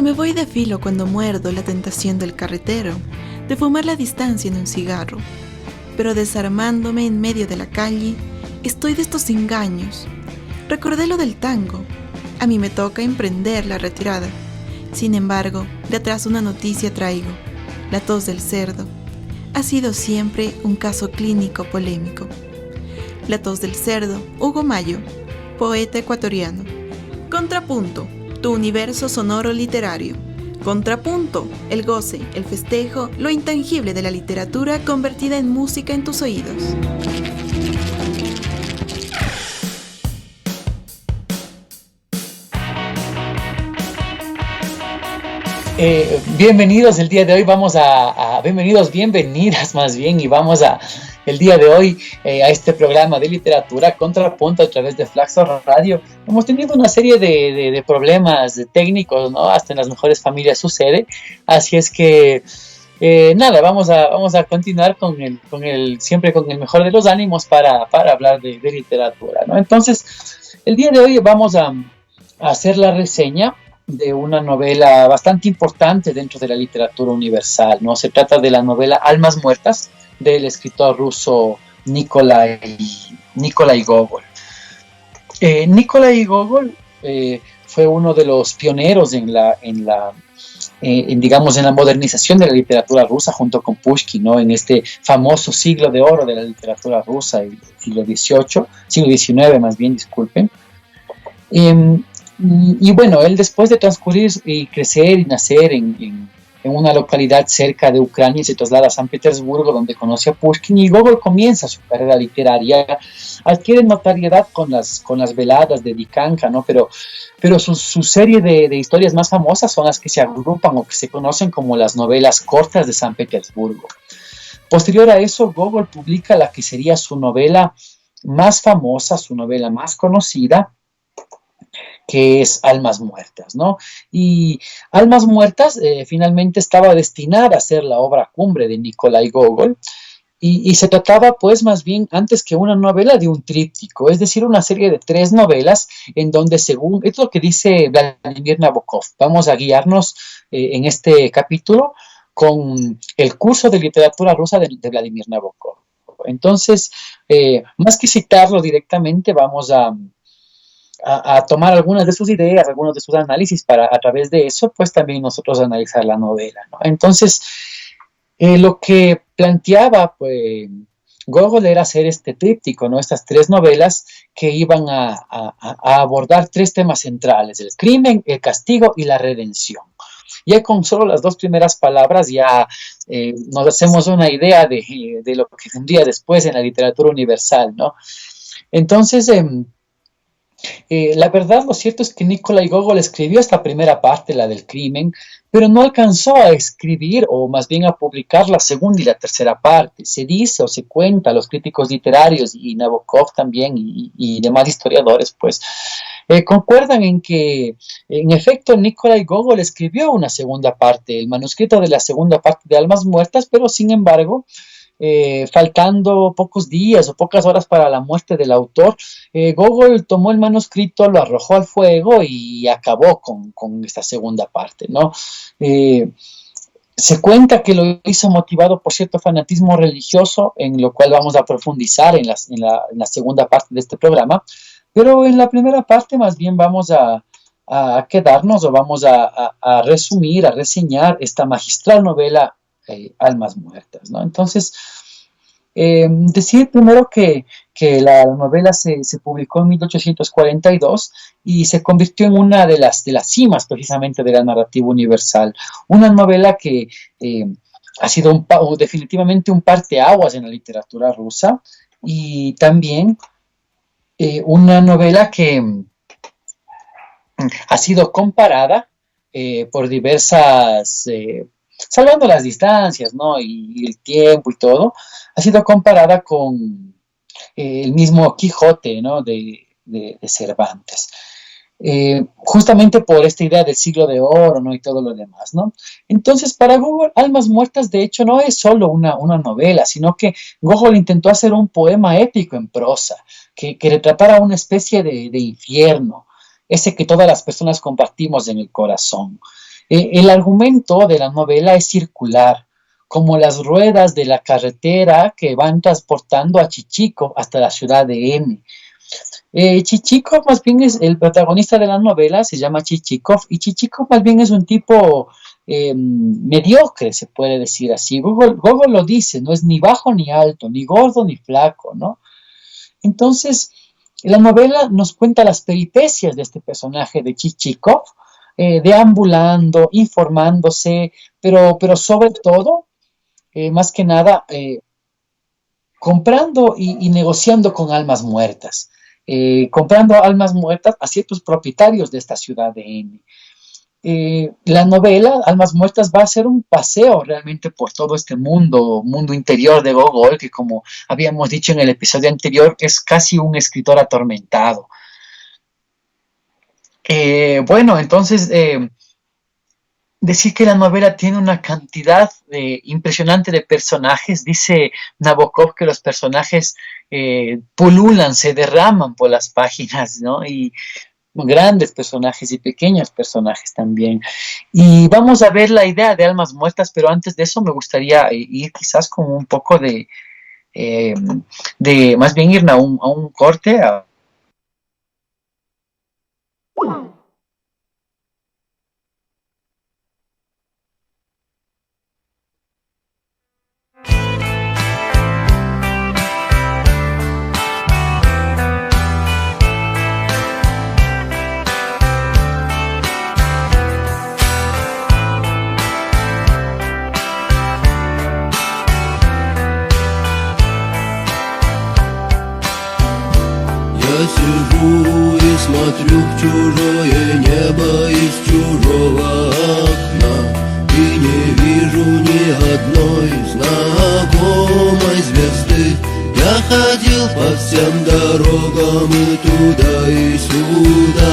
me voy de filo cuando muerdo la tentación del carretero, de fumar la distancia en un cigarro. Pero desarmándome en medio de la calle, estoy de estos engaños. Recordé lo del tango. A mí me toca emprender la retirada. Sin embargo, de atrás una noticia traigo. La tos del cerdo. Ha sido siempre un caso clínico polémico. La tos del cerdo, Hugo Mayo, poeta ecuatoriano. Contrapunto, tu universo sonoro literario. Contrapunto, el goce, el festejo, lo intangible de la literatura convertida en música en tus oídos. Bienvenidos el día de hoy, bienvenidas más bien, y vamos a el día de hoy a este programa de literatura Contrapunto a través de Flaxo Radio. Hemos tenido una serie de problemas técnicos, ¿no? Hasta en las mejores familias sucede, así es que vamos a continuar siempre con el mejor de los ánimos para hablar de literatura, ¿no? Entonces, el día de hoy vamos a hacer la reseña de una novela bastante importante dentro de la literatura universal, ¿no? Se trata de la novela Almas Muertas del escritor ruso Nikolai Gogol. Nikolai Gogol fue uno de los pioneros en la modernización de la literatura rusa junto con Pushkin, ¿no? En este famoso siglo de oro de la literatura rusa, el siglo XIX más bien, disculpen. Y bueno, él después de transcurrir y crecer y nacer en una localidad cerca de Ucrania, se traslada a San Petersburgo, donde conoce a Pushkin, y Gogol comienza su carrera literaria, adquiere notoriedad con las veladas de Dikanka, ¿no? Pero su serie de historias más famosas son las que se agrupan o que se conocen como las novelas cortas de San Petersburgo. Posterior a eso, Gogol publica la que sería su novela más famosa, su novela más conocida, que es Almas Muertas, ¿no? Y Almas Muertas finalmente estaba destinada a ser la obra cumbre de Nikolai Gogol, y se trataba, pues, más bien, antes que una novela, de un tríptico, es decir, una serie de 3 novelas en donde, según es lo que dice Vladimir Nabokov, vamos a guiarnos en este capítulo con el curso de literatura rusa de Vladimir Nabokov. Entonces, más que citarlo directamente, vamos a tomar algunas de sus ideas, algunos de sus análisis, para a través de eso, pues también nosotros analizar la novela, ¿no? Entonces, lo que planteaba, pues, Gogol era hacer este tríptico, ¿no? Estas 3 novelas que iban a abordar 3 temas centrales: el crimen, el castigo y la redención. Ya con solo las 2 primeras palabras ya nos hacemos una idea de lo que vendría después en la literatura universal, ¿no? Entonces, la verdad, lo cierto es que Nikolai Gogol escribió esta primera parte, la del crimen, pero no alcanzó a escribir, o más bien a publicar, la segunda y la tercera parte. Se dice o se cuenta, los críticos literarios y Nabokov también y demás historiadores, pues, concuerdan en que, en efecto, Nikolai Gogol escribió una segunda parte, el manuscrito de la segunda parte de Almas Muertas, pero sin embargo, faltando pocos días o pocas horas para la muerte del autor, Gogol tomó el manuscrito, lo arrojó al fuego y acabó con esta segunda parte, ¿no? Se cuenta que lo hizo motivado por cierto fanatismo religioso, en lo cual vamos a profundizar en la segunda parte de este programa, pero en la primera parte más bien vamos a quedarnos, o vamos a resumir, a reseñar esta magistral novela Almas Muertas, ¿no? Entonces, decir primero que la novela se publicó en 1842 y se convirtió en una de las cimas precisamente de la narrativa universal. Una novela que ha sido definitivamente un parteaguas en la literatura rusa, y también una novela que ha sido comparada por diversas... salvando las distancias, ¿no? Y el tiempo y todo, ha sido comparada con el mismo Quijote, ¿no? de Cervantes. Justamente por esta idea del siglo de oro, ¿no? Y todo lo demás, ¿no? Entonces, para Gogol, Almas Muertas, de hecho, no es solo una novela, sino que Gogol intentó hacer un poema épico en prosa, que retratara una especie de infierno, ese que todas las personas compartimos en el corazón. El argumento de la novela es circular, como las ruedas de la carretera que van transportando a Chichico hasta la ciudad de N. Chichikov más bien es el protagonista de la novela, se llama Chichikov, y Chichikov más bien es un tipo mediocre, se puede decir así. Gogol lo dice, no es ni bajo ni alto, ni gordo ni flaco, ¿no? Entonces, la novela nos cuenta las peripecias de este personaje de Chichikov, deambulando, informándose, pero sobre todo, más que nada, comprando y negociando con almas muertas, comprando almas muertas a ciertos propietarios de esta ciudad de N. La novela Almas Muertas va a ser un paseo realmente por todo este mundo interior de Gogol, que como habíamos dicho en el episodio anterior, es casi un escritor atormentado. Bueno, entonces decir que la novela tiene una cantidad impresionante de personajes. Dice Nabokov que los personajes pululan, se derraman por las páginas, ¿no? Y grandes personajes y pequeños personajes también. Y vamos a ver la idea de Almas Muertas, pero antes de eso me gustaría ir quizás con un poco de más bien ir a un corte. Я сижу и смотрю в чужое небо из чужого окна и не вижу ни одной знакомой звезды. Я ходил по всем дорогам и туда и сюда,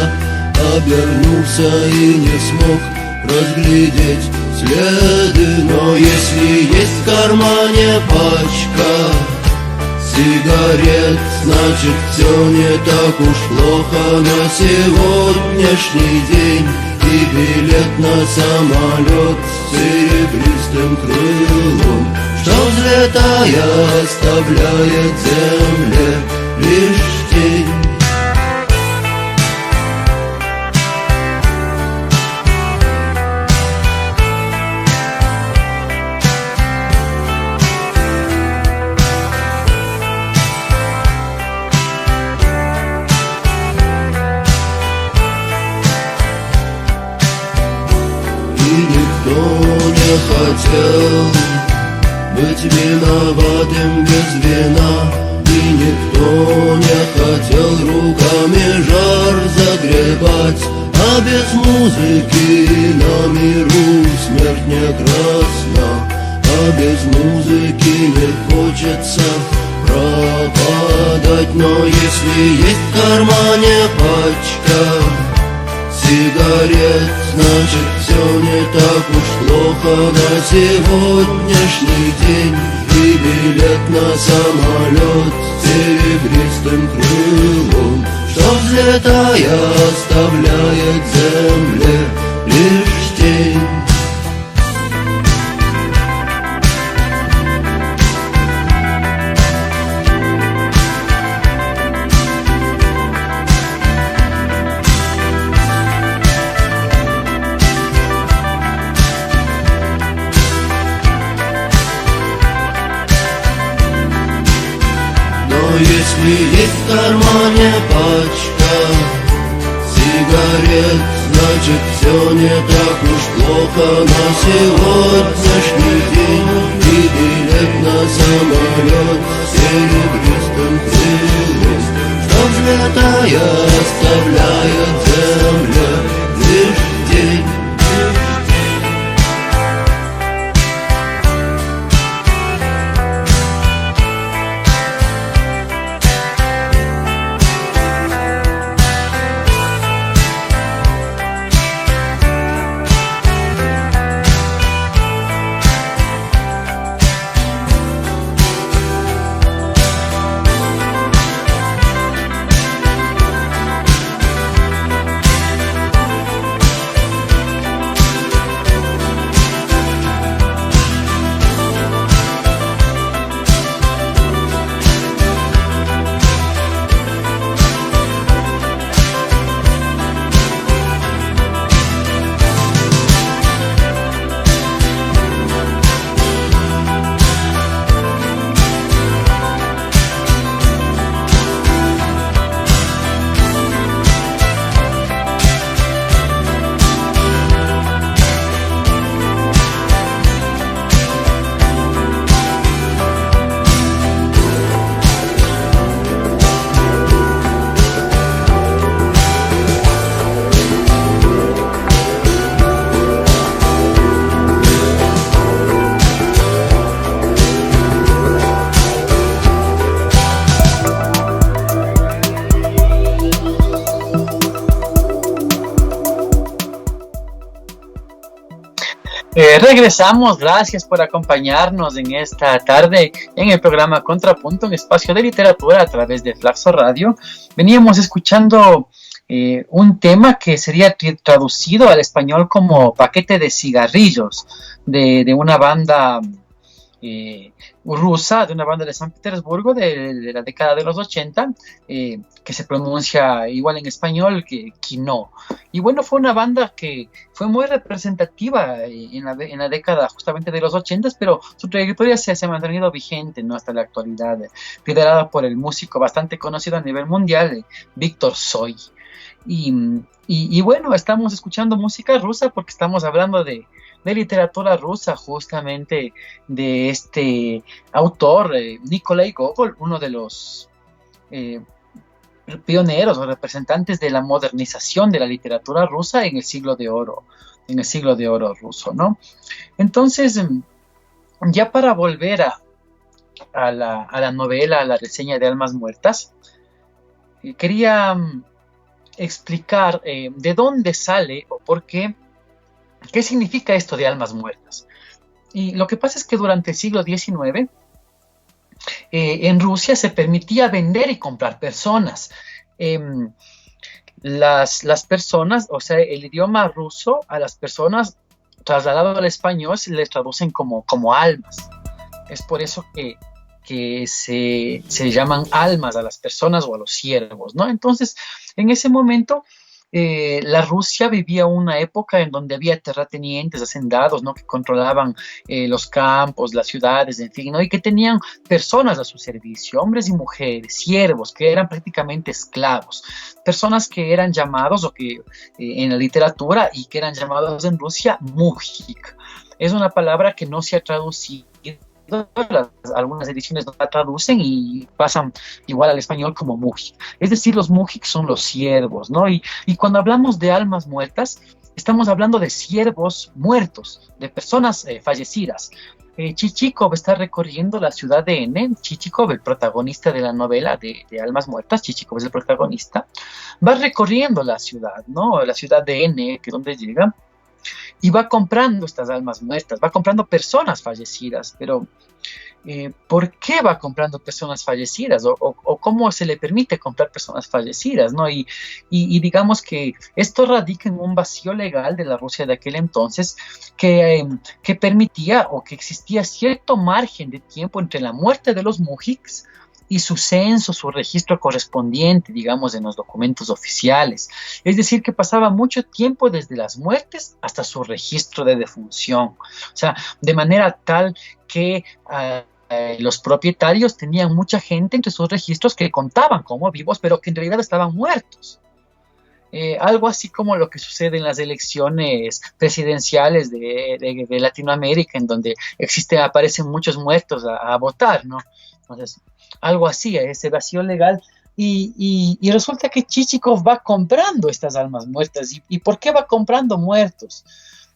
обернулся и не смог разглядеть следы. Но если есть в кармане пачка сигарет, значит все не так уж плохо на сегодняшний день. И билет на самолет с серебристым крылом, что взлетая оставляет земле лишь тень. Хотел быть виноватым без вина, и никто не хотел руками жар загребать. А без музыки на миру смерть не красна, а без музыки не хочется пропадать. Но если есть в кармане пачка сигарет, значит все не так уж плохо на сегодняшний день. И билет на самолет с серебристым крылом, что взлетая оставляет земле лишь тень. Если есть в кармане пачка сигарет, значит все не так уж плохо на сегодняшний день. И билет на самолет с серебристым крылом, что взлетая оставляет земле лишь тень. Regresamos, gracias por acompañarnos en esta tarde en el programa Contrapunto, un espacio de literatura a través de Flaxo Radio. Veníamos escuchando un tema que sería traducido al español como Paquete de cigarrillos, de una banda rusa, de una banda de San Petersburgo de la década de los 80, que se pronuncia igual en español que Kino. Y bueno, fue una banda que fue muy representativa en la década justamente de los 80, pero su trayectoria se ha mantenido vigente, ¿no?, hasta la actualidad, liderada por el músico bastante conocido a nivel mundial, Víctor Tsoi. Y bueno, estamos escuchando música rusa porque estamos hablando de literatura rusa, justamente de este autor, Nikolai Gogol, uno de los pioneros o representantes de la modernización de la literatura rusa en el siglo de oro ruso, ¿no? Entonces, ya para volver a la novela, a la reseña de Almas Muertas, quería explicar de dónde sale o por qué significa esto de almas muertas. Y lo que pasa es que durante el siglo XIX en Rusia se permitía vender y comprar personas. Las personas, o sea, el idioma ruso a las personas trasladado al español se les traducen como almas. Es por eso que se llaman almas a las personas o a los siervos, ¿no? Entonces, en ese momento, la Rusia vivía una época en donde había terratenientes, hacendados, ¿no?, que controlaban los campos, las ciudades, en fin, ¿no?, y que tenían personas a su servicio, hombres y mujeres, siervos, que eran prácticamente esclavos, personas que eran llamados, o que en la literatura, y que eran llamados en Rusia, mujik. Es una palabra que no se ha traducido. Algunas ediciones no la traducen y pasan igual al español como mujik. Es decir, los mujik son los siervos, ¿no? Y cuando hablamos de almas muertas, estamos hablando de siervos muertos, de personas fallecidas. Chichikov está recorriendo la ciudad de N. Chichikov, el protagonista de la novela de Almas Muertas, Chichikov es el protagonista, va recorriendo la ciudad, ¿no? La ciudad de N, que es donde llega, y va comprando estas almas muertas, va comprando personas fallecidas, pero ¿por qué va comprando personas fallecidas? ¿O cómo se le permite comprar personas fallecidas, ¿no? Y digamos que esto radica en un vacío legal de la Rusia de aquel entonces que permitía, o que existía cierto margen de tiempo entre la muerte de los mujiks y su censo, su registro correspondiente, digamos, en los documentos oficiales. Es decir, que pasaba mucho tiempo desde las muertes hasta su registro de defunción. O sea, de manera tal que los propietarios tenían mucha gente entre sus registros que contaban como vivos, pero que en realidad estaban muertos. Algo así como lo que sucede en las elecciones presidenciales de Latinoamérica, en donde aparecen muchos muertos a votar, ¿no? Entonces, algo así, ese vacío legal. Y resulta que Chichikov va comprando estas almas muertas. ¿Y por qué va comprando muertos?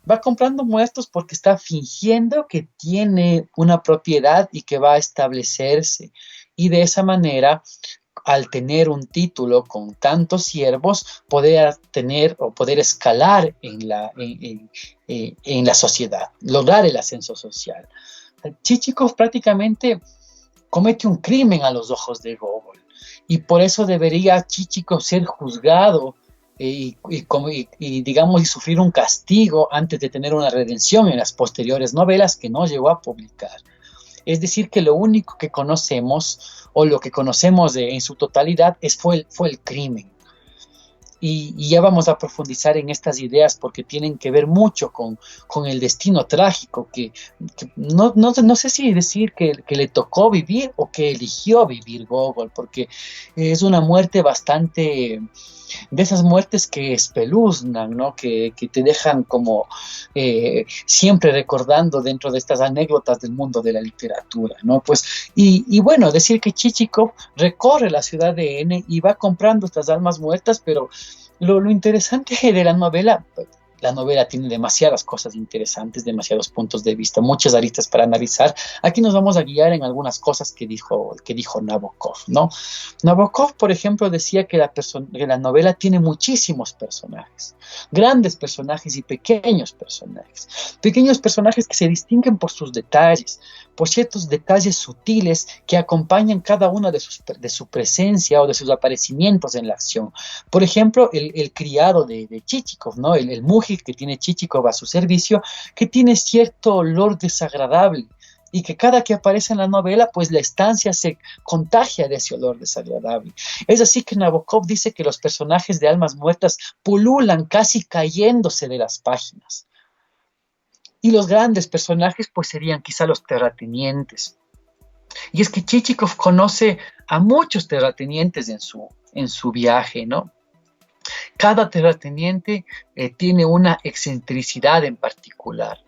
Va comprando muertos porque está fingiendo que tiene una propiedad y que va a establecerse. Y de esa manera, al tener un título con tantos siervos, poder tener o poder escalar en la sociedad, lograr el ascenso social. Chichikov prácticamente comete un crimen a los ojos de Gogol, y por eso debería Chichikov ser juzgado y digamos, y sufrir un castigo antes de tener una redención en las posteriores novelas que no llegó a publicar. Es decir, que lo único que conocemos, o lo que conocemos en su totalidad, fue el crimen. Y ya vamos a profundizar en estas ideas porque tienen que ver mucho con el destino trágico que no sé si decir que le tocó vivir o que eligió vivir Gogol, porque es una muerte bastante, de esas muertes que espeluznan, ¿no? Que te dejan como siempre recordando dentro de estas anécdotas del mundo de la literatura, ¿no? Pues, y bueno, decir que Chichikov recorre la ciudad de N y va comprando estas almas muertas, pero lo interesante de la novela, La novela tiene demasiadas cosas interesantes, demasiados puntos de vista, muchas aristas para analizar. Aquí nos vamos a guiar en algunas cosas que dijo Nabokov, ¿no? Nabokov, por ejemplo, decía que la novela tiene muchísimos personajes, grandes personajes y pequeños personajes. Pequeños personajes que se distinguen por sus detalles, por ciertos detalles sutiles que acompañan cada una de su presencia o de sus aparecimientos en la acción. Por ejemplo, el criado de Chichikov, ¿no? El mujik que tiene Chichikov a su servicio, que tiene cierto olor desagradable y que cada que aparece en la novela, pues la estancia se contagia de ese olor desagradable. Es así que Nabokov dice que los personajes de Almas Muertas pululan casi cayéndose de las páginas. Y los grandes personajes pues serían quizá los terratenientes. Y es que Chichikov conoce a muchos terratenientes en su viaje, ¿no? Cada terrateniente tiene una excentricidad en particular.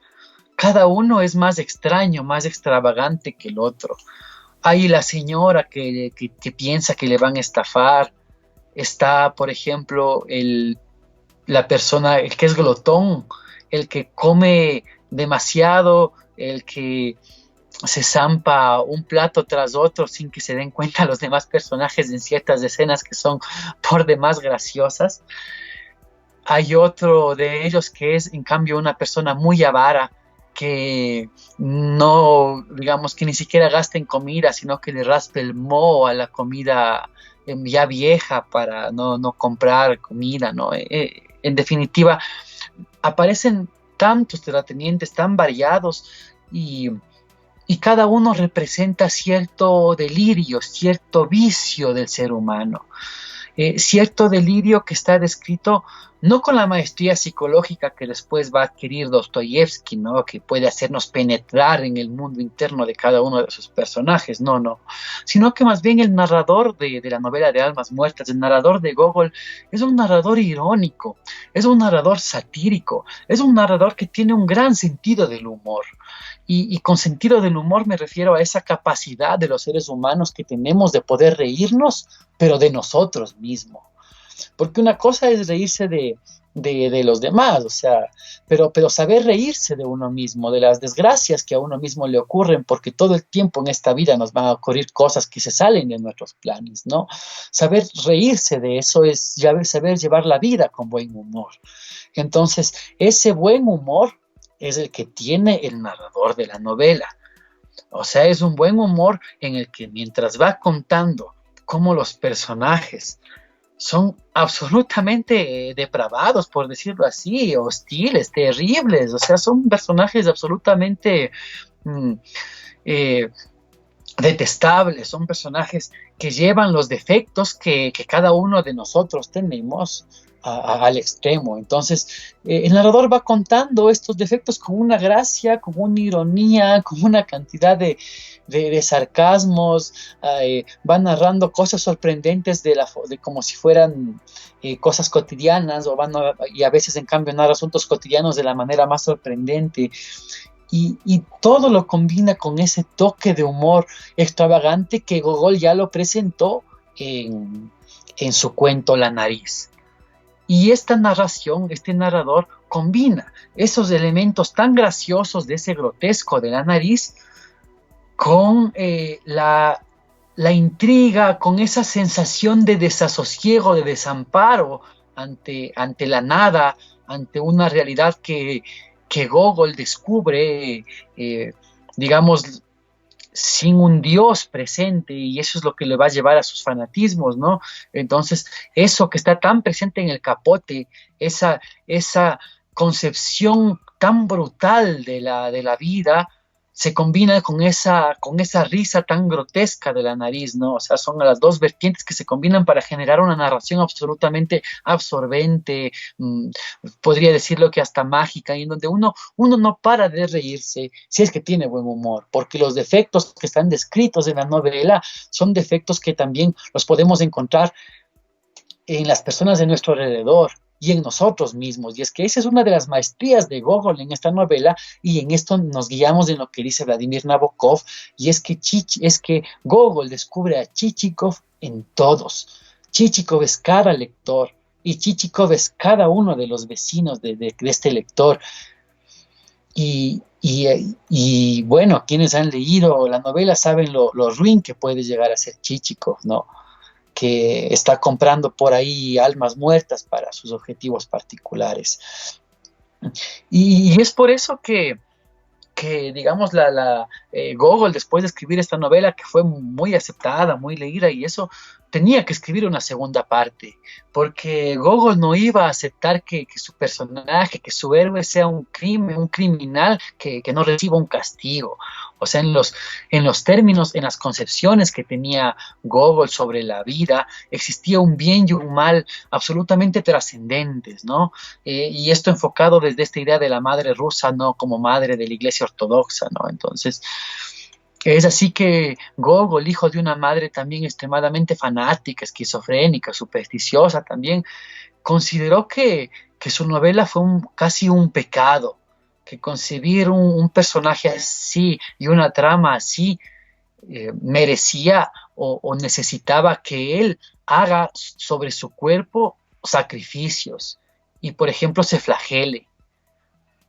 Cada uno es más extraño, más extravagante que el otro. Hay la señora que piensa que le van a estafar. Está, por ejemplo, la persona, el que es glotón, el que come demasiado, el que se zampa un plato tras otro sin que se den cuenta los demás personajes en ciertas escenas que son por demás graciosas. Hay otro de ellos que es, en cambio, una persona muy avara, que no, digamos, que ni siquiera gasta en comida, sino que le raspa el moho a la comida ya vieja para no comprar comida, ¿no? En definitiva, aparecen tantos terratenientes tan variados y cada uno representa cierto delirio, cierto vicio del ser humano. Cierto delirio que está descrito no con la maestría psicológica que después va a adquirir Dostoyevsky, ¿no? Que puede hacernos penetrar en el mundo interno de cada uno de sus personajes, no, sino que más bien el narrador de la novela de Almas Muertas, el narrador de Gogol, es un narrador irónico, es un narrador satírico, es un narrador que tiene un gran sentido del humor. Y con sentido del humor me refiero a esa capacidad de los seres humanos que tenemos de poder reírnos, pero de nosotros mismos. Porque una cosa es reírse de los demás, o sea, pero saber reírse de uno mismo, de las desgracias que a uno mismo le ocurren, porque todo el tiempo en esta vida nos van a ocurrir cosas que se salen de nuestros planes, ¿no? Saber reírse de eso es saber llevar la vida con buen humor. Entonces, ese buen humor es el que tiene el narrador de la novela. O sea, es un buen humor en el que mientras va contando cómo los personajes son absolutamente depravados, por decirlo así, hostiles, terribles, o sea, son personajes absolutamente detestables, son personajes que llevan los defectos que cada uno de nosotros tenemos al extremo. Entonces, el narrador va contando estos defectos con una gracia, con una ironía, con una cantidad de sarcasmos, va narrando cosas sorprendentes de como si fueran cosas cotidianas, y a veces en cambio narra asuntos cotidianos de la manera más sorprendente. Y todo lo combina con ese toque de humor extravagante que Gogol ya lo presentó en su cuento La nariz. Y esta narración, este narrador, combina esos elementos tan graciosos de ese grotesco de la nariz con la intriga, con esa sensación de desasosiego, de desamparo ante la nada, ante una realidad que Gogol descubre, digamos, sin un Dios presente, y eso es lo que le va a llevar a sus fanatismos, ¿no? Entonces, eso que está tan presente en el Capote, esa concepción tan brutal de la vida, se combina con esa risa tan grotesca de la nariz, ¿no? O sea, son las dos vertientes que se combinan para generar una narración absolutamente absorbente, podría decirlo que hasta mágica, y en donde uno no para de reírse si es que tiene buen humor, porque los defectos que están descritos en la novela son defectos que también los podemos encontrar en las personas de nuestro alrededor y en nosotros mismos. Y es que esa es una de las maestrías de Gogol en esta novela, y en esto nos guiamos en lo que dice Vladimir Nabokov, y es que Gogol descubre a Chichikov en todos. Chichikov es cada lector, y Chichikov es cada uno de los vecinos de este lector. Y bueno, quienes han leído la novela saben lo ruin que puede llegar a ser Chichikov, ¿no? Que está comprando por ahí almas muertas para sus objetivos particulares. Y es por eso que digamos, Gogol, después de escribir esta novela, que fue muy aceptada, muy leída, y eso, tenía que escribir una segunda parte, porque Gogol no iba a aceptar que su personaje, que su héroe sea un criminal que no reciba un castigo. O sea, en los términos, en las concepciones que tenía Gogol sobre la vida, existía un bien y un mal absolutamente trascendentes, ¿no? Y esto enfocado desde esta idea de la madre rusa, ¿no? Como madre de la Iglesia ortodoxa, ¿no? Entonces, es así que Gogol, hijo de una madre también extremadamente fanática, esquizofrénica, supersticiosa también, consideró que su novela fue casi un pecado, que concebir un personaje así y una trama así merecía o necesitaba que él haga sobre su cuerpo sacrificios y, por ejemplo, se flagele,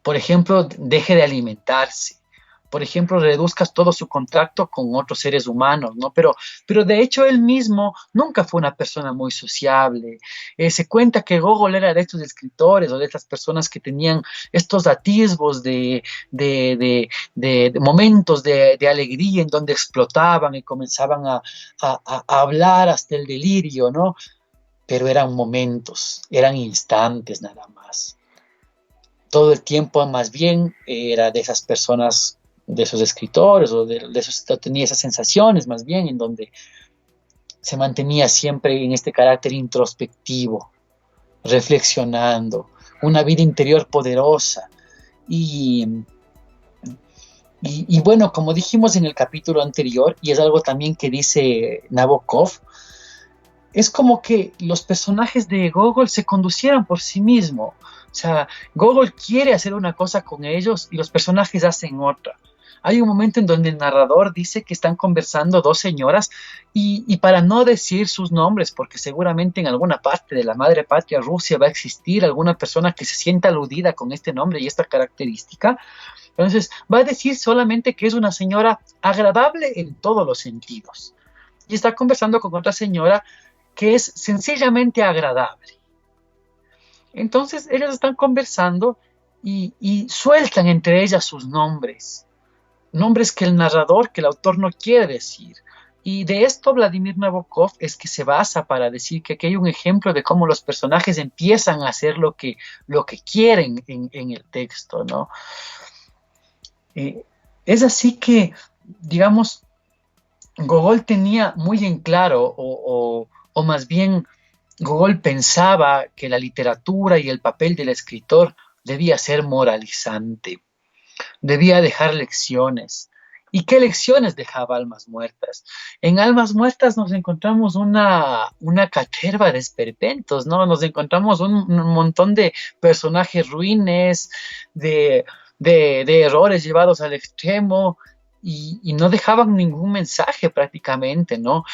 por ejemplo, deje de alimentarse, por ejemplo, reduzcas todo su contacto con otros seres humanos, ¿no? Pero de hecho él mismo nunca fue una persona muy sociable. Se cuenta que Gogol era de estos escritores o de estas personas que tenían estos atisbos de momentos de alegría en donde explotaban y comenzaban a hablar hasta el delirio, ¿no? Pero eran momentos, eran instantes nada más. Todo el tiempo más bien era de esas personas, de esos escritores o de esos, tenía esas sensaciones más bien en donde se mantenía siempre en este carácter introspectivo, reflexionando, una vida interior poderosa. Y bueno, como dijimos en el capítulo anterior, y es algo también que dice Nabokov, es como que los personajes de Gogol se conducieran por sí mismos. O sea, Gogol quiere hacer una cosa con ellos y los personajes hacen otra. Hay un momento en donde el narrador dice que están conversando dos señoras y para no decir sus nombres, porque seguramente en alguna parte de la madre patria Rusia va a existir alguna persona que se sienta aludida con este nombre y esta característica, entonces va a decir solamente que es una señora agradable en todos los sentidos. Y está conversando con otra señora que es sencillamente agradable. Entonces ellos están conversando y sueltan entre ellas sus nombres. Nombres que el narrador, que el autor no quiere decir. Y de esto Vladimir Nabokov es que se basa para decir que aquí hay un ejemplo de cómo los personajes empiezan a hacer lo que quieren en el texto, ¿no? Es así que, digamos, Gogol tenía muy en claro, o más bien Gogol pensaba que la literatura y el papel del escritor debía ser moralizante. Debía dejar lecciones. ¿Y qué lecciones dejaba Almas Muertas? En Almas Muertas nos encontramos una caterva de esperpentos, ¿no? Nos encontramos un montón de personajes ruines, de errores llevados al extremo y no dejaban ningún mensaje prácticamente, ¿no?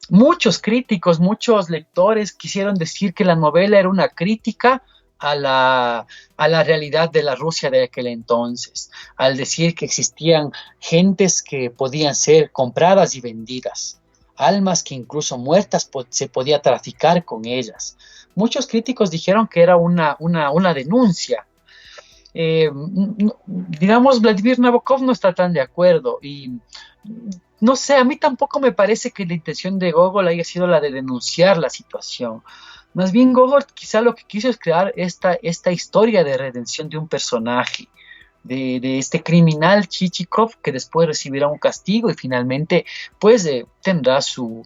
Muchos críticos, muchos lectores quisieron decir que la novela era una crítica a la realidad de la Rusia de aquel entonces, al decir que existían gentes que podían ser compradas y vendidas, almas que incluso muertas se podía traficar con ellas. Muchos críticos dijeron que era una denuncia. Digamos, Vladimir Nabokov no está tan de acuerdo y no sé, a mí tampoco me parece que la intención de Gogol haya sido la de denunciar la situación. Más bien Gogol quizá lo que quiso es crear esta historia de redención de un personaje, de este criminal Chichikov que después recibirá un castigo y finalmente pues tendrá su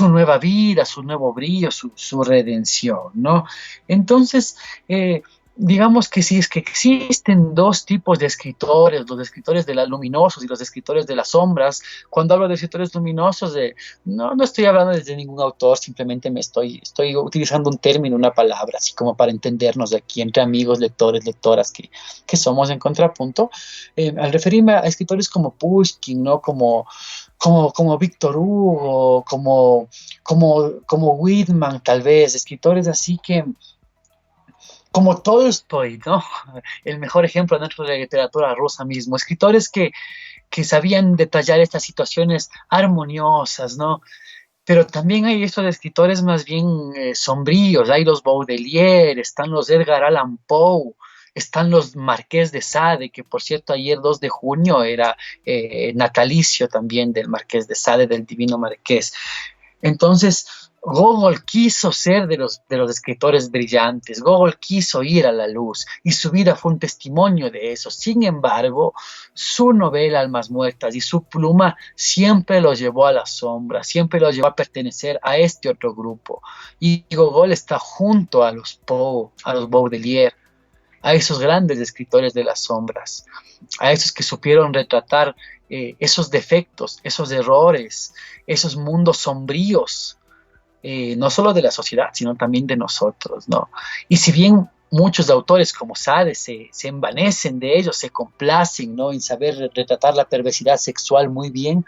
nueva vida, su nuevo brillo, su redención, ¿no? Entonces, digamos que sí, es que existen dos tipos de escritores, los escritores de las luminosos y los escritores de las sombras. Cuando hablo de escritores luminosos, no estoy hablando desde ningún autor, simplemente estoy utilizando un término, una palabra, así como para entendernos aquí entre amigos, lectores, lectoras que somos en contrapunto. Al referirme a escritores como Pushkin, ¿no? Como Víctor Hugo, como Whitman, tal vez, escritores así que como Tolstoy, ¿no? El mejor ejemplo dentro de la literatura rusa mismo. Escritores que sabían detallar estas situaciones armoniosas, ¿no? Pero también hay estos escritores más bien sombríos. Hay los Baudelaire, están los Edgar Allan Poe, están los Marqués de Sade, que por cierto ayer 2 de junio era natalicio también del Marqués de Sade, del Divino Marqués. Entonces, Gogol quiso ser de los escritores brillantes, Gogol quiso ir a la luz y su vida fue un testimonio de eso. Sin embargo, su novela Almas Muertas y su pluma siempre lo llevó a la sombra, siempre lo llevó a pertenecer a este otro grupo. Y Gogol está junto a los Poe, a los Baudelaire, a esos grandes escritores de las sombras, a esos que supieron retratar esos defectos, esos errores, esos mundos sombríos, no solo de la sociedad, sino también de nosotros, ¿no? Y si bien muchos autores como Sade se envanecen de ellos, se complacen, ¿no? En saber retratar la perversidad sexual muy bien,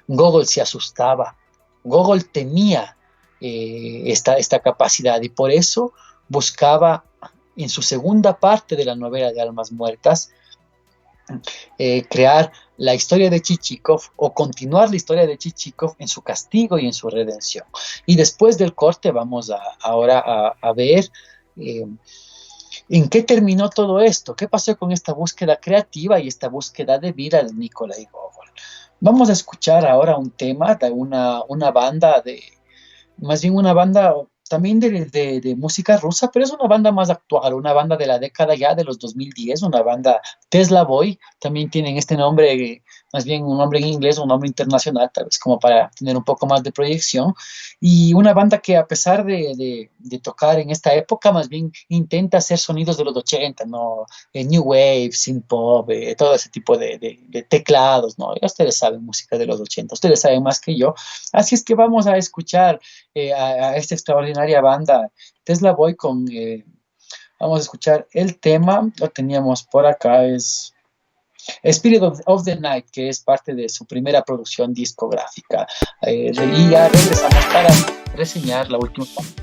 Gogol se asustaba, Gogol tenía esta capacidad y por eso buscaba en su segunda parte de la novela de Almas Muertas crear la historia de Chichikov o continuar la historia de Chichikov en su castigo y en su redención. Y después del corte vamos ahora a ver en qué terminó todo esto, qué pasó con esta búsqueda creativa y esta búsqueda de vida de Nikolai Gogol. Vamos a escuchar ahora un tema de una banda más bien una banda también de música rusa, pero es una banda más actual, una banda de la década ya de los 2010, una banda Tesla Boy, también tienen este nombre, más bien un nombre en inglés, un nombre internacional, tal vez como para tener un poco más de proyección, y una banda que a pesar de tocar en esta época, más bien intenta hacer sonidos de los 80, ¿no? New Wave, synth pop, todo ese tipo de teclados, ¿no? Ya ustedes saben música de los 80, ustedes saben más que yo, así es que vamos a escuchar a esta extraordinaria banda Tesla Boy vamos a escuchar el tema, lo teníamos por acá, es Spirit of the Night, que es parte de su primera producción discográfica. Y ya regresamos para reseñar la última parte.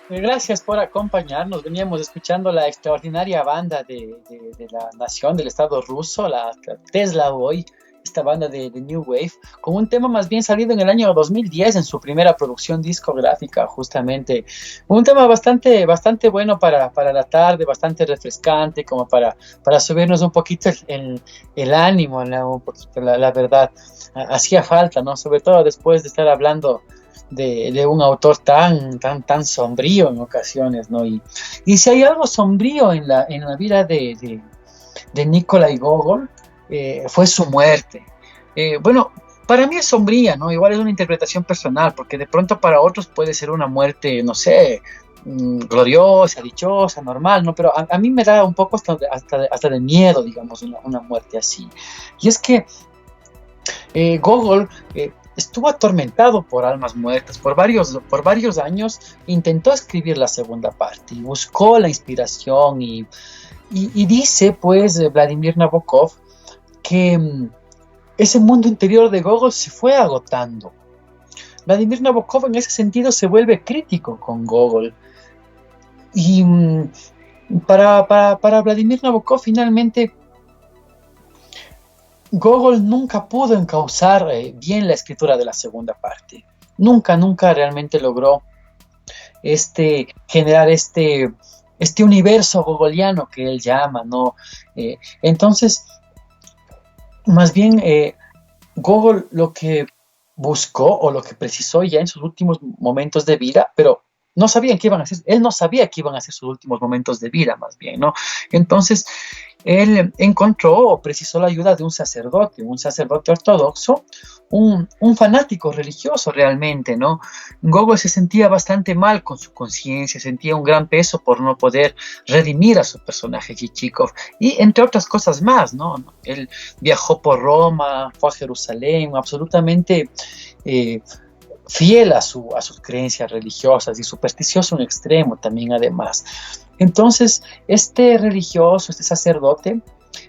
Gracias por acompañarnos. Veníamos escuchando la extraordinaria banda de la nación del Estado ruso, la Tesla Boy, esta banda de New Wave, con un tema más bien salido en el año 2010 en su primera producción discográfica, justamente. Un tema bastante bueno para la tarde, bastante refrescante, como para subirnos un poquito el ánimo, ¿no? Un poquito, la verdad. Hacía falta, ¿no? Sobre todo después de estar hablando de un autor tan sombrío en ocasiones, ¿no? Y si hay algo sombrío en la vida de Nikolai Gogol, fue su muerte. Bueno, para mí es sombría, ¿no? Igual es una interpretación personal, porque de pronto para otros puede ser una muerte, no sé, gloriosa, dichosa, normal, ¿no? Pero a mí me da un poco hasta de miedo, digamos, una muerte así. Y es que Gogol estuvo atormentado por almas muertas. Por varios años intentó escribir la segunda parte y buscó la inspiración y dice, pues, Vladimir Nabokov, que ese mundo interior de Gogol se fue agotando. Vladimir Nabokov en ese sentido se vuelve crítico con Gogol. Y para Vladimir Nabokov finalmente Gogol nunca pudo encauzar bien la escritura de la segunda parte. Nunca realmente logró generar este universo gogoliano que él llama, ¿no? Entonces, más bien, Gogol lo que buscó o lo que precisó ya en sus últimos momentos de vida, pero no sabían qué iban a hacer, él no sabía que iban a ser sus últimos momentos de vida, más bien, ¿no? Entonces, él encontró o precisó la ayuda de un sacerdote ortodoxo, un fanático religioso realmente, ¿no? Gogol se sentía bastante mal con su conciencia, sentía un gran peso por no poder redimir a su personaje Chichikov, y entre otras cosas más, ¿no? Él viajó por Roma, fue a Jerusalén, absolutamente fiel a sus creencias religiosas y supersticioso en extremo también además. Entonces, este religioso, este sacerdote,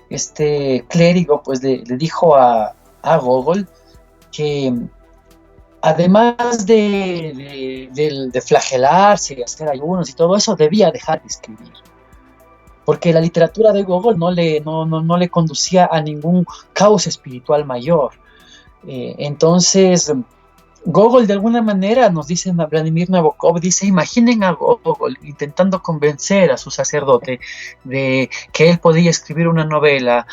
este clérigo, pues le dijo a Gogol que además de flagelarse y hacer ayunos y todo eso, debía dejar de escribir. Porque la literatura de Gogol no le conducía a ningún caos espiritual mayor. Entonces, Gogol de alguna manera, nos dice Vladimir Nabokov, dice, imaginen a Gogol intentando convencer a su sacerdote de que él podía escribir una novela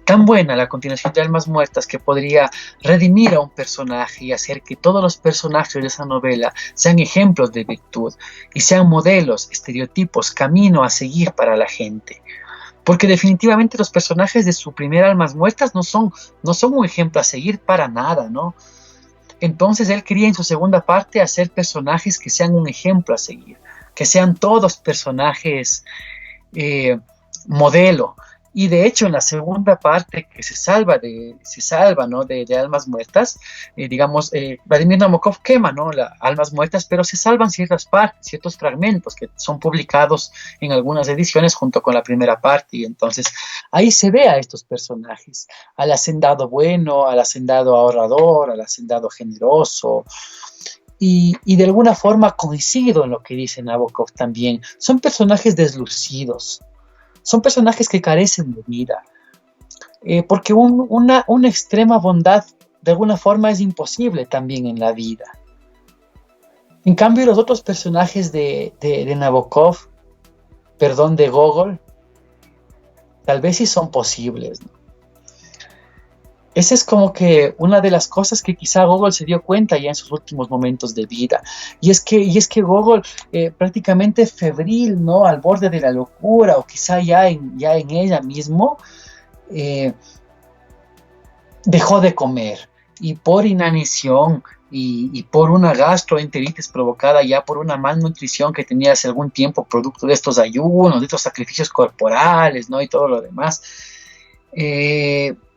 tan buena, la continuación de Almas Muertas, que podría redimir a un personaje y hacer que todos los personajes de esa novela sean ejemplos de virtud y sean modelos, estereotipos, camino a seguir para la gente. Porque definitivamente los personajes de su primer Almas Muertas no son un ejemplo a seguir para nada, ¿no? Entonces él quería en su segunda parte hacer personajes que sean un ejemplo a seguir, que sean todos personajes modelo. Y de hecho en la segunda parte que se salva, ¿no? de Almas Muertas, digamos, Vladimir Nabokov quema, ¿no? Almas Muertas, pero se salvan ciertas partes, ciertos fragmentos que son publicados en algunas ediciones junto con la primera parte. Y entonces ahí se ve a estos personajes, al hacendado bueno, al hacendado ahorrador, al hacendado generoso. Y de alguna forma coincido en lo que dice Nabokov también. Son personajes deslucidos. Son personajes que carecen de vida, porque una extrema bondad de alguna forma es imposible también en la vida. En cambio, los otros personajes de Nabokov, de Gogol, tal vez sí son posibles, ¿no? Esa es como que una de las cosas que quizá Gogol se dio cuenta ya en sus últimos momentos de vida. Y es que Gogol, prácticamente febril, ¿no? Al borde de la locura, o quizá ya en ella mismo, dejó de comer. Y por inanición y por una gastroenteritis provocada ya por una malnutrición que tenía hace algún tiempo, producto de estos ayunos, de estos sacrificios corporales, ¿no? Y todo lo demás,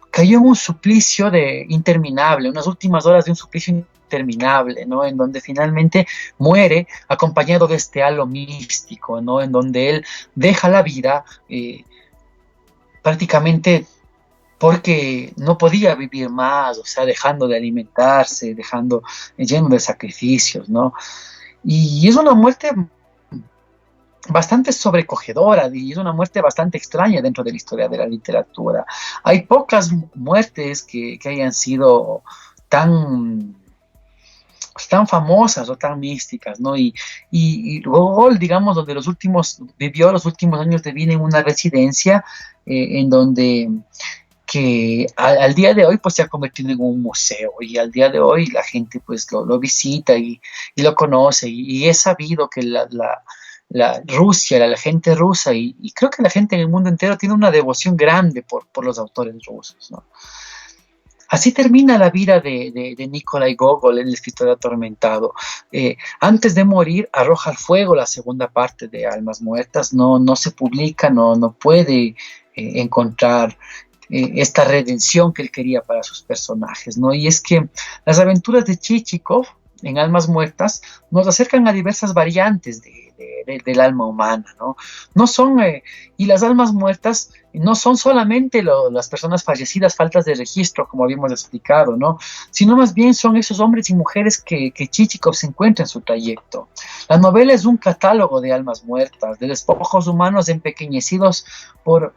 cayó en un suplicio interminable, unas últimas horas de un suplicio interminable, ¿no? En donde finalmente muere acompañado de este halo místico, ¿no? En donde él deja la vida prácticamente porque no podía vivir más, o sea, dejando de alimentarse, lleno de sacrificios, ¿no? Y es una muerte bastante sobrecogedora y es una muerte bastante extraña dentro de la historia de la literatura. Hay pocas muertes que hayan sido tan, tan famosas o tan místicas, ¿no? Y Gogol, digamos, vivió los últimos años de vida en una residencia en donde que al día de hoy pues se ha convertido en un museo y al día de hoy la gente pues lo visita y lo conoce y es sabido que la Rusia, la gente rusa y creo que la gente en el mundo entero tiene una devoción grande por los autores rusos, ¿no? Así termina la vida de Nikolai Gogol, el escritor atormentado. Antes de morir, arroja al fuego la segunda parte de Almas Muertas. No se publica, no puede encontrar esta redención que él quería para sus personajes, ¿no? Y es que las aventuras de Chichikov en Almas Muertas nos acercan a diversas variantes del alma humana, ¿no? No son, y las almas muertas no son solamente las personas fallecidas, faltas de registro, como habíamos explicado, ¿no? Sino más bien son esos hombres y mujeres que Chichikov se encuentra en su trayecto. La novela es un catálogo de almas muertas, de despojos humanos empequeñecidos por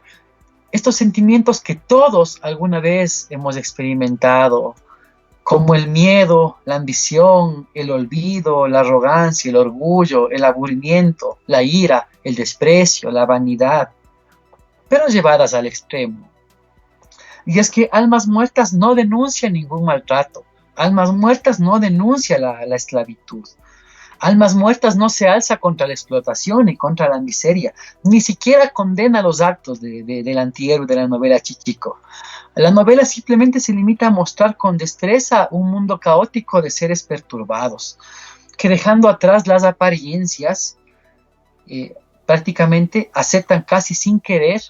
estos sentimientos que todos alguna vez hemos experimentado, como el miedo, la ambición, el olvido, la arrogancia, el orgullo, el aburrimiento, la ira, el desprecio, la vanidad, pero llevadas al extremo. Y es que Almas Muertas no denuncia ningún maltrato, Almas Muertas no denuncia la esclavitud. Almas Muertas no se alza contra la explotación y contra la miseria, ni siquiera condena los actos del antihéroe de la novela Chichikov. La novela simplemente se limita a mostrar con destreza un mundo caótico de seres perturbados, que dejando atrás las apariencias, prácticamente aceptan casi sin querer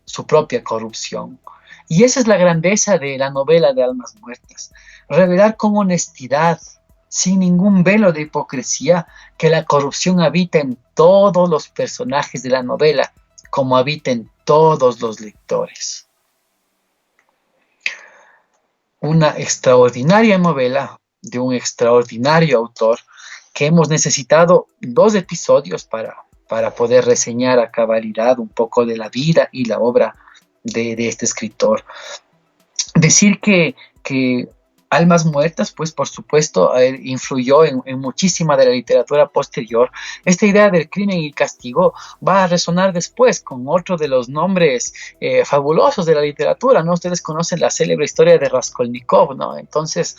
su propia corrupción. Y esa es la grandeza de la novela de Almas Muertas, revelar con honestidad, sin ningún velo de hipocresía, que la corrupción habita en todos los personajes de la novela, como habita en todos los lectores. Una extraordinaria novela de un extraordinario autor que hemos necesitado 2 episodios para poder reseñar a cabalidad un poco de la vida y la obra de este escritor. Decir que Almas Muertas, pues por supuesto, influyó en muchísima de la literatura posterior. Esta idea del crimen y castigo va a resonar después con otro de los nombres fabulosos de la literatura, ¿no? Ustedes conocen la célebre historia de Raskolnikov, ¿no? Entonces,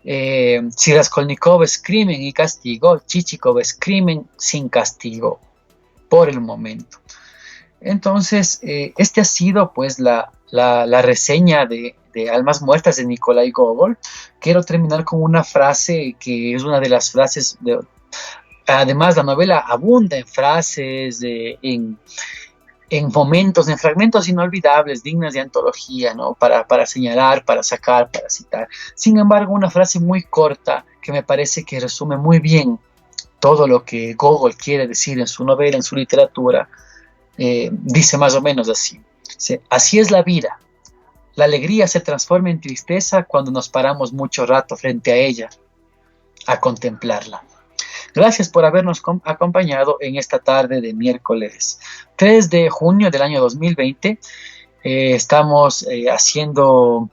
si Raskolnikov es crimen y castigo, Chichikov es crimen sin castigo, por el momento. Entonces, este ha sido pues la reseña de Almas Muertas de Nikolai Gogol. Quiero terminar con una frase que es una de las frases, además la novela abunda en frases, en momentos, en fragmentos inolvidables, dignas de antología, ¿no? Para señalar, para sacar, para citar. Sin embargo, una frase muy corta que me parece que resume muy bien todo lo que Gogol quiere decir en su novela, en su literatura. Dice más o menos así: así es la vida. La alegría se transforma en tristeza cuando nos paramos mucho rato frente a ella, a contemplarla. Gracias por habernos acompañado en esta tarde de miércoles 3 de junio del año 2020. Estamos haciendo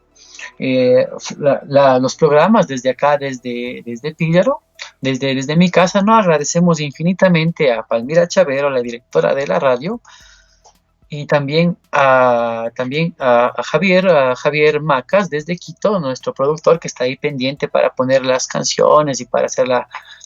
los programas desde acá, desde Píllaro, desde mi casa, ¿no? Agradecemos infinitamente a Palmira Chavero, la directora de la radio, y también a Javier Macas desde Quito, nuestro productor, que está ahí pendiente para poner las canciones y para hacer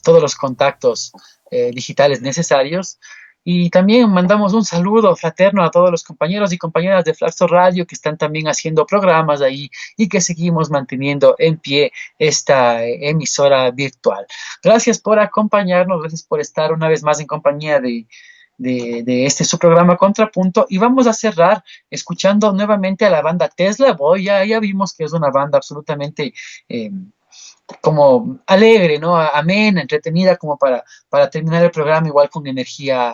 todos los contactos digitales necesarios. Y también mandamos un saludo fraterno a todos los compañeros y compañeras de Flaxo Radio que están también haciendo programas ahí y que seguimos manteniendo en pie esta emisora virtual. Gracias por acompañarnos, gracias por estar una vez más en compañía de este su programa Contrapunto, y vamos a cerrar escuchando nuevamente a la banda Tesla Boy. Ya vimos que es una banda absolutamente como alegre, ¿no? Amena, entretenida, como para terminar el programa igual con energía,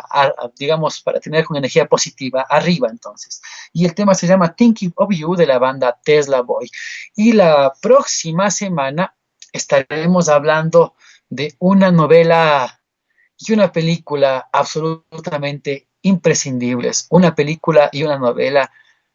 digamos, para tener con energía positiva arriba, entonces. Y el tema se llama Thinking of You, de la banda Tesla Boy. Y la próxima semana estaremos hablando de una novela y una película absolutamente imprescindibles, una película y una novela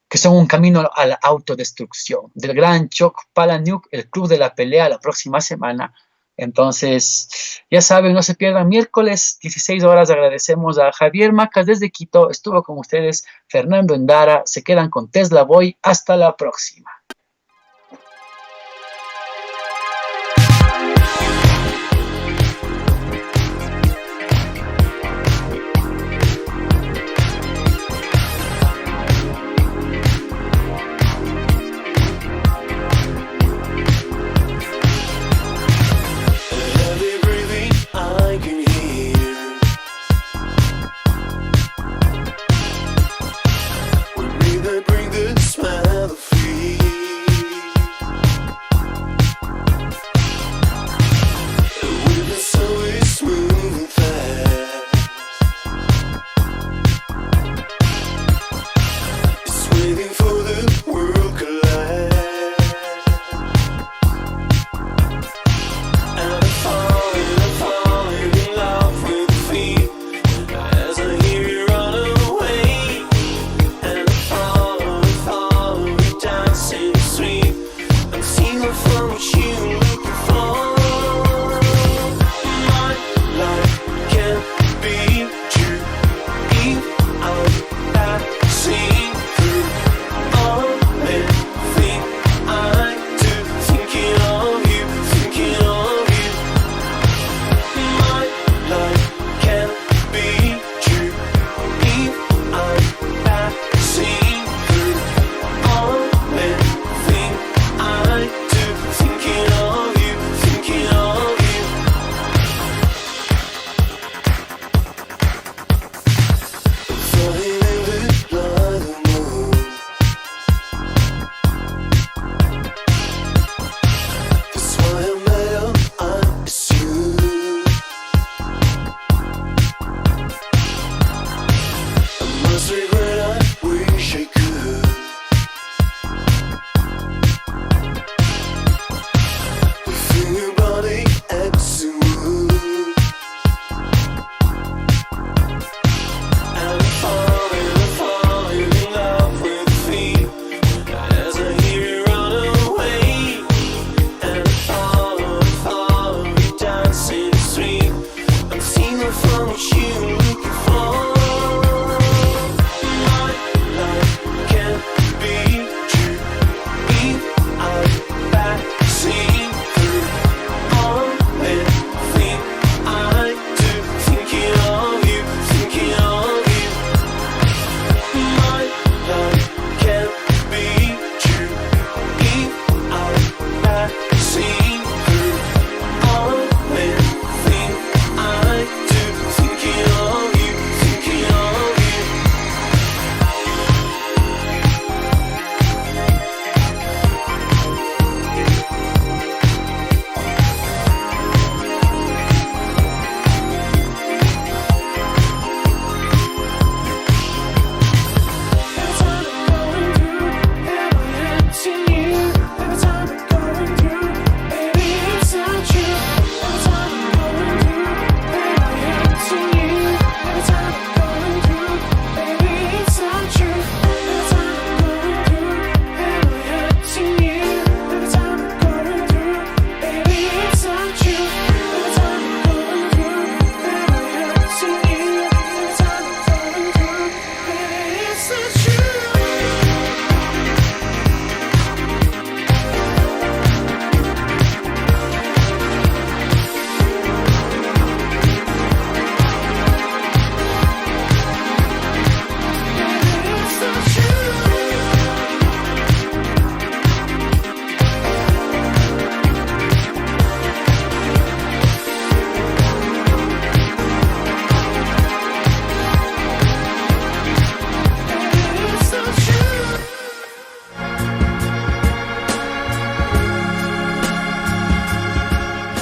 que son un camino a la autodestrucción, del gran Chuck Palahniuk, el Club de la Pelea, la próxima semana. Entonces, ya saben, no se pierdan miércoles, 16 horas. Agradecemos a Javier Macas desde Quito, estuvo con ustedes Fernando Endara, se quedan con Tesla Boy, hasta la próxima.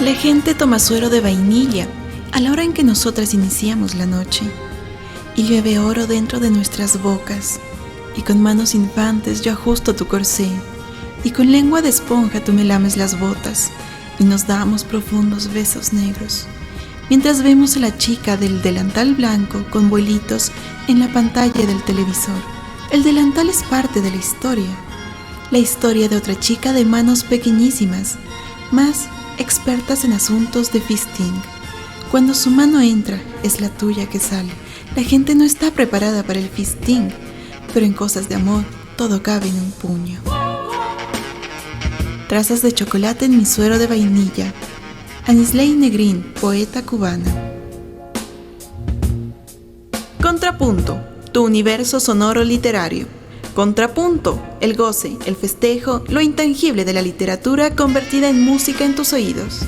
La gente toma suero de vainilla a la hora en que nosotras iniciamos la noche, y llueve oro dentro de nuestras bocas, y con manos infantes yo ajusto tu corsé, y con lengua de esponja tú me lames las botas, y nos damos profundos besos negros. mientras vemos a la chica del delantal blanco con vuelitos en la pantalla del televisor. El delantal es parte de la historia de otra chica de manos pequeñísimas, más expertas en asuntos de fisting. Cuando su mano entra, es la tuya que sale. La gente no está preparada para el fisting, pero en cosas de amor, todo cabe en un puño. Trazas de chocolate en mi suero de vainilla. Anisley Negrín, poeta cubana. Contrapunto, tu universo sonoro literario. Contrapunto, el goce, el festejo, lo intangible de la literatura convertida en música en tus oídos.